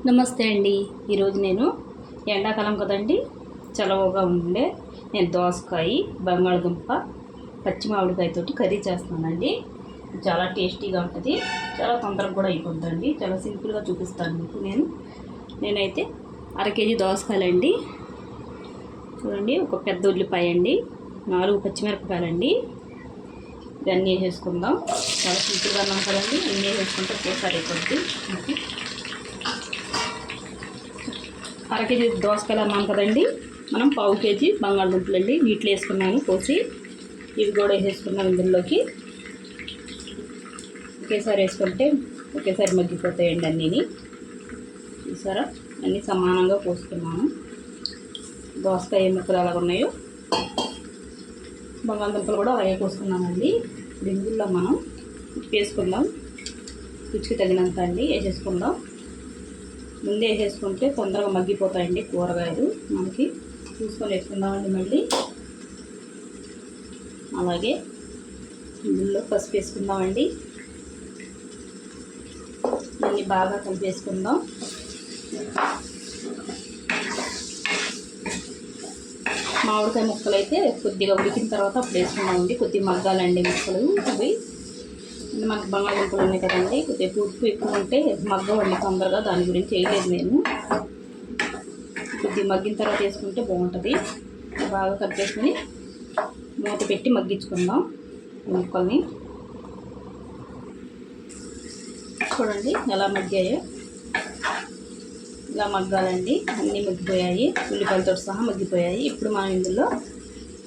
నమస్తే అండి. ఈరోజు నేను ఎండాకాలం కదండి, చలవగా ఉండే నేను దోసకాయ, బంగాళదుంప, పచ్చి మామిడికాయతోటి కర్రీ చేస్తానండి. చాలా టేస్టీగా ఉంటుంది, చాలా తొందరగా కూడా అయిపోద్దండి. చాలా సింపుల్గా చూపిస్తాను మీకు. నేనైతే అరకేజీ దోసకాయలండి, చూడండి, ఒక పెద్ద ఉల్లిపాయ అండి, 4 పచ్చిమిరపకాయలండి. ఇవన్నీ వేసేసుకుందాం. చాలా సింపుల్గా ఉన్నాం కదండి, అన్నీ వేసుకుంటే ఒకేసారి అయిపోద్ది. అరకేజీ దోసకాయలు అన్నాం కదండి, మనం 1/2 కేజీ బంగాళదుంపలు అండి నీటిలో వేసుకున్నాను కోసి. ఇవి కూడా వేసేసుకున్నాం ఇందులోకి. ఒకేసారి వేసుకుంటే ఒకేసారి మగ్గిపోతాయండి అన్నీని. చూసారా, అన్నీ సమానంగా పోసుకున్నాను. దోసకాయ ముక్కలు అలాగ ఉన్నాయో బంగాళదుంపలు కూడా అలాగే కోసుకున్నామండి. ఇందులో మనం వేసుకుందాం, రుచికి తగినంత అండి వేసేసుకుందాం. ముందే వేసేసుకుంటే తొందరగా మగ్గిపోతాయండి కూరగాయలు. మనకి చూసుకొని వేసుకుందామండి. మళ్ళీ అలాగే ఇందులో పసుపు వేసుకుందామండి. దీన్ని బాగా కలిపేసుకుందాం. మామిడికాయ ముక్కలు అయితే కొద్దిగా ఉడికిన తర్వాత అప్పుడు వేసుకున్నామండి. కొద్దిగా మగ్గాలండి ముక్కలు. అవి మనకు బంగాళదుంపలు ఉన్నాయి కదండి, కొద్దిగా ఉప్పు ఎక్కువ ఉంటే మగ్గవండి తొందరగా. దాని గురించి వేయలేదు నేను. కొద్దిగా మగ్గిన తర్వాత వేసుకుంటే బాగుంటుంది. బాగా కలిపేసుకొని మూత పెట్టి మగ్గించుకుందాం ముక్కల్ని. చూడండి ఎలా మగ్గాయో, ఇలా మగ్గాలండి. అన్నీ మగ్గిపోయాయి, ఉల్లిపాయలతో సహా మగ్గిపోయాయి. ఇప్పుడు మనం ఇందులో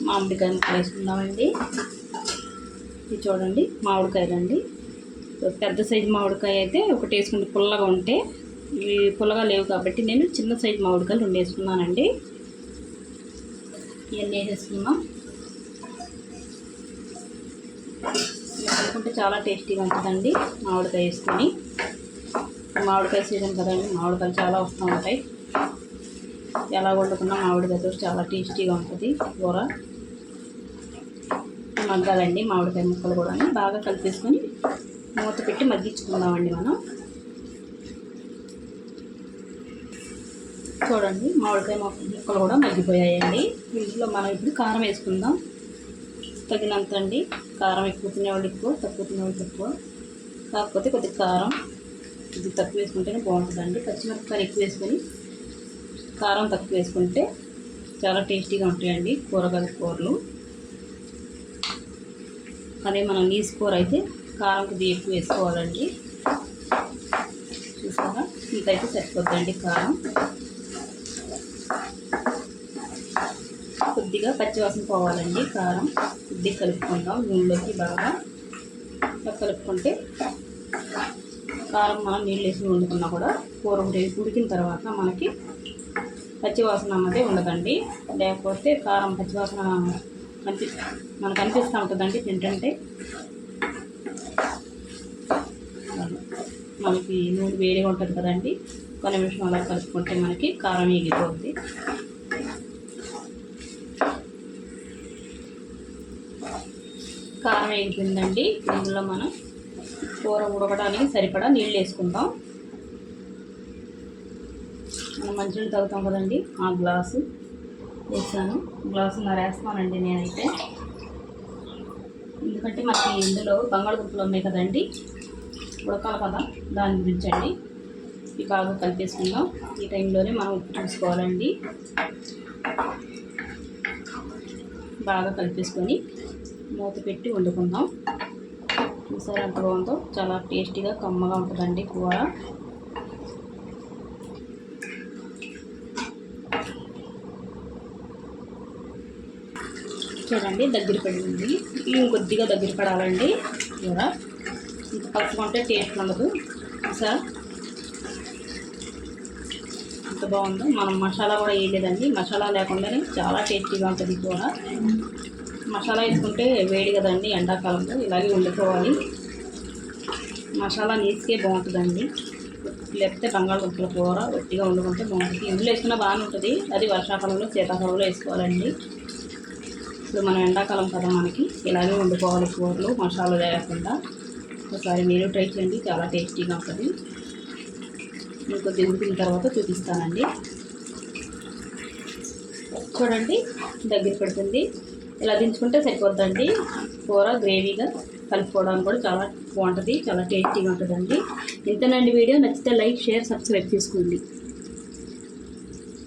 మామిడికాయ ముక్కలు వేసుకుందామండి. ఇది చూడండి, మామిడికాయలండి. పెద్ద సైజు మామిడికాయ అయితే ఒకటి వేసుకుంటే పుల్లగా ఉంటే, ఇవి పుల్లగా లేవు కాబట్టి నేను చిన్న సైజు మామిడికాయలు 2 వేసుకున్నానండి. ఇవన్నీ వేసేసుకున్నాం. వేసుకుంటే చాలా టేస్టీగా ఉంటుందండి మామిడికాయ వేసుకొని. మామిడికాయ సీజన్ కదండి, మామిడికాయలు చాలా వస్తూ ఉంటాయి. ఎలా వండుకున్నా మామిడికాయతో చాలా టేస్టీగా ఉంటుంది కూర. మగ్గాలండి మామిడికాయ ముక్కలు కూడా. బాగా కలిపేసుకొని మూత పెట్టి మగ్గించుకుందామండి మనం. చూడండి, మామిడికాయ ముక్కలు కూడా మగ్గిపోయాయండి. ఇందులో మనం ఇప్పుడు కారం వేసుకుందాం. తగినంత అండి. కారం ఎక్కువ తినేవాళ్ళు ఎక్కువ, తక్కువ తినేవాళ్ళు తక్కువ. కాకపోతే కొద్దిగా కారం ఇది తక్కువ వేసుకుంటేనే బాగుంటుందండి. పచ్చిమిరపకాయలు ఎక్కువ వేసుకొని కారం తక్కువ వేసుకుంటే చాలా టేస్టీగా ఉంటాయండి కూరలు. అదే మనం నీసు కూర అయితే కారం కొద్దిగా ఎక్కువ వేసుకోవాలండి. చూసారా, ఇంతైతే సరిపోద్దండి కారం. కొద్దిగా పచ్చివాసన పోవాలండి కారం. కొద్దిగా కలుపుకుందాం నూనెలోకి. బాగా కలుపుకుంటే కారం మనం నీళ్ళు వేసి వండుకున్నా కూడా కూర ఉడికిన తర్వాత మనకి పచ్చివాసన అన్నదే ఉండదండి. లేకపోతే కారం పచ్చివాసన మనకు అనిపిస్తూ ఉంటుందండి తింటుంటే. మనకి నూనె వేడిగా ఉంటుంది కదండి, ఒక నిమిషం అలా కలుపుకుంటే మనకి కారం ఎగిపోద్ది. కారం ఎగిపోయిందండి. ఇందులో మనం కూర ఉడకడానికి సరిపడా నీళ్ళు వేసుకుందాం. మనం మంచినీళ్ళు తాగుతాం కదండి, ఆ గ్లాసు వేసాను. గ్లాసున్నర వేస్తానండి నేనైతే. ఎందుకంటే మనకి ఇందులో బంగాళదుంపలు ఉన్నాయి కదండి, ఉడకాలి కదా, దాని గురించి అండి. ఇవి బాగా కలిపేసుకుందాం. ఈ టైంలోనే మనం ఉప్పు చూసుకోవాలండి. బాగా కలిపేసుకొని మూత పెట్టి వండుకుందాం. చూసారా ఎంత బాగుందో, చాలా టేస్టీగా కమ్మగా ఉంటుందండి కూర. చూడండి, దగ్గర పడింది. ఇంకొద్దిగా దగ్గర పడాలండి కూర. ఇంత పసుకుంటే టేస్ట్ ఉండదు. సార్ ఎంత బాగుందో. మనం మసాలా కూడా వేయలేదండి. మసాలా లేకుండానే చాలా టేస్టీగా ఉంటుంది కూర. మసాలా వేసుకుంటే వేడి కదండి, ఎండాకాలంలో ఇలాగే వండుకోవాలి. మసాలా నీసుకే బాగుంటుందండి. లేకపోతే బంగాళదుంపల కూర గట్టిగా వండుకుంటే బాగుంటుంది. ఇందులో వేసుకున్న బాగానే ఉంటుంది. అది వర్షాకాలంలో శీతాకాలంలో వేసుకోవాలండి. ఇప్పుడు మనం ఎండాకాలం కదా, మనకి ఇలాగే వండుకోవాలి కూరలు మసాలా లేకుండా. ఒకసారి మీరు ట్రై చేయండి, చాలా టేస్టీగా ఉంటుంది. ఇంకొద్ది ఉడికిన తర్వాత చూపిస్తానండి. చూడండి దగ్గర పడుతుంది. ఇలా దించుకుంటే సరిపోద్దండి. కూర గ్రేవీగా కలుపుకోవడానికి కూడా చాలా బాగుంటుంది, చాలా టేస్టీగా ఉంటుందండి. ఇంతేనండి వీడియో. నచ్చితే లైక్, షేర్, సబ్స్క్రైబ్ చేసుకోండి.